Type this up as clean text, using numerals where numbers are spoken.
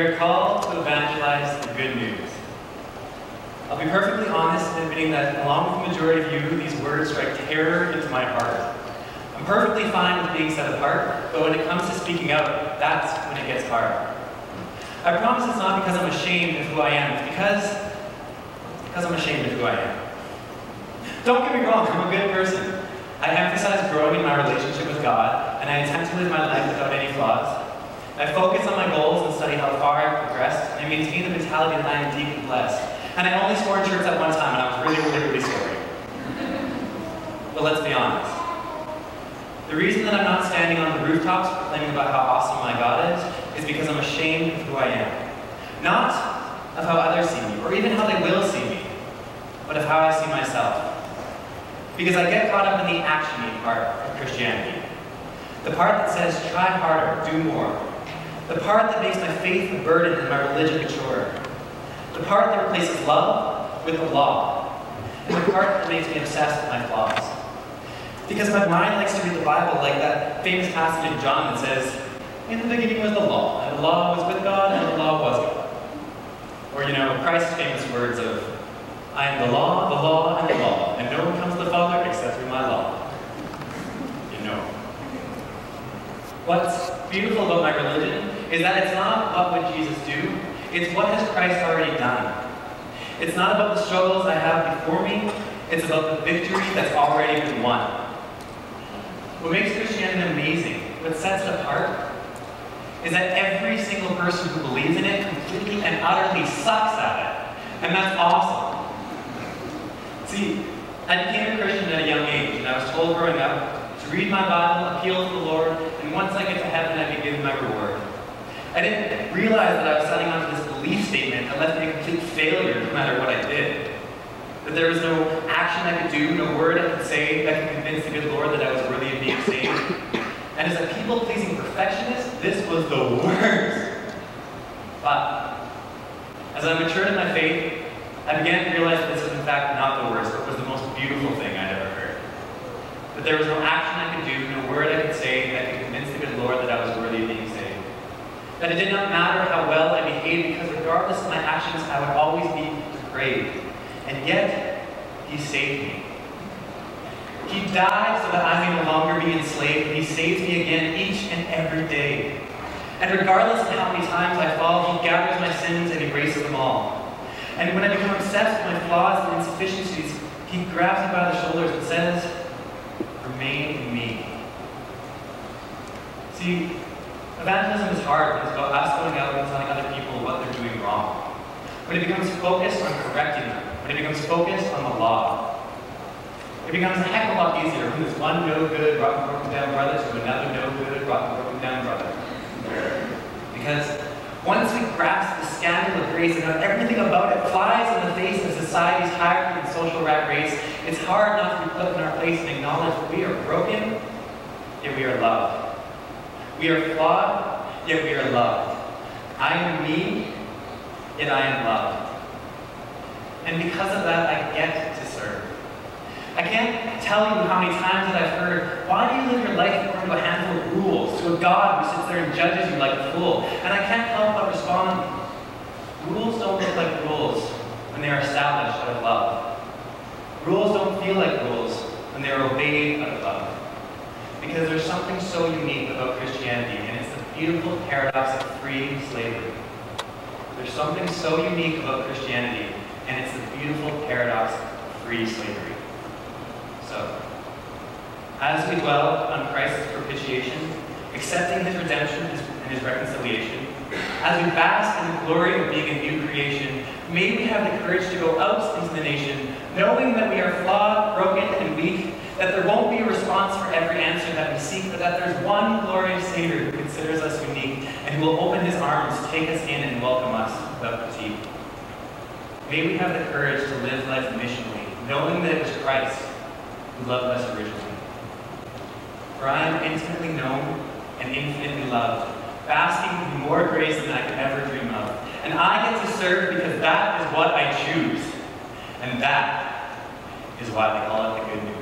are called to evangelize the good news. I'll be perfectly honest in admitting that, along with the majority of you, these words strike terror into my heart. I'm perfectly fine with being set apart, but when it comes to speaking out, that's when it gets hard. I promise it's not because I'm ashamed of who I am, it's because I'm ashamed of who I am. Don't get me wrong, I'm a good person. I emphasize growing in my relationship with God, and I intend to live my life without any flaws. I focus on my goals and study how far I've progressed, and I maintain the mentality that I am deeply blessed. And I only swore in church at one time, and I was really sorry. But let's be honest. The reason that I'm not standing on the rooftops proclaiming about how awesome my God is because I'm ashamed of who I am. Not of how others see me, or even how they will see me, but of how I see myself. Because I get caught up in the action-y part of Christianity. The part that says, try harder, do more. The part that makes my faith a burden and my religion a chore. The part that replaces love with the law. And the part that makes me obsessed with my flaws. Because my mind likes to read the Bible like that famous passage in John that says, in the beginning was the law, and the law was with God, and the law was God. Or, Christ's famous words of, I am the law, and the law, and no one comes to the Father except through my law. What's beautiful about my religion is that it's not what would Jesus do, it's what has Christ already done. It's not about the struggles I have before me, it's about the victory that's already been won. What makes Christianity amazing, what sets it apart, is that every single person who believes in it completely and utterly sucks at it. And that's awesome. See, I became a Christian at a young age, and I was told growing up to read my Bible, appeal to the Lord, and once I get to heaven, I'd be given my reward. I didn't realize that I was signing on to this belief statement that left me a complete failure no matter what I did. That there was no action I could do, no word I could say that could convince the good Lord that I was worthy of being saved. And as a people-pleasing perfectionist, this was the worst. But as I matured in my faith, I began to realize that this was in fact not the worst, but was the most beautiful thing I'd ever heard. That there was no action I could do, no word I could say that could convince the good Lord that I was worthy of being saved. That it did not matter how well I behaved, because regardless of my actions, I would always be depraved. And yet, He saved me. He died so that I may no longer be enslaved, and He saves me again each and every day. And regardless of how many times I fall, He gathers my sins and erases them all. And when I become obsessed with my flaws and insufficiencies, He grabs me by the shoulders and says, remain in me. See, evangelism is hard when it's about us going out and telling other people what they're doing wrong. When it becomes focused on correcting them, when it becomes focused on the law, it becomes a heck of a lot easier from this one no-good, rotten, broken down brother to another no-good, rotten, broken down brother. Because once we grasp the scandal of grace and how everything about it flies in the face of society's hierarchy and social rat race, it's hard not to be put in our place and acknowledge that we are broken, yet we are loved. We are flawed, yet we are loved. I am me, yet I am loved. And because of that, I get to serve. I can't tell you how many times that I've heard, why do you live your life according to a handful of rules, to a God who sits there and judges you like a fool? And I can't help but respond, rules don't look like rules when they are established out of love. Rules don't feel like rules when they are obeyed out of love. Because there's something so unique about Christianity, and it's the beautiful paradox of free slavery. There's something so unique about Christianity, and it's the beautiful paradox of free slavery. So, as we dwell on Christ's propitiation, accepting His redemption and His reconciliation, as we bask in the glory of being a new creation, may we have the courage to go out into the nation, knowing that we are flawed, broken, and weak, that there won't be a response for every answer that we seek, but that there's one glorious Savior who considers us unique, and who will open His arms, take us in, and welcome us without fatigue. May we have the courage to live life missionally, knowing that it was Christ who loved us originally. For I am intimately known and infinitely loved, basking in more grace than I could ever dream of. And I get to serve because that is what I choose. And that is why they call it the good news.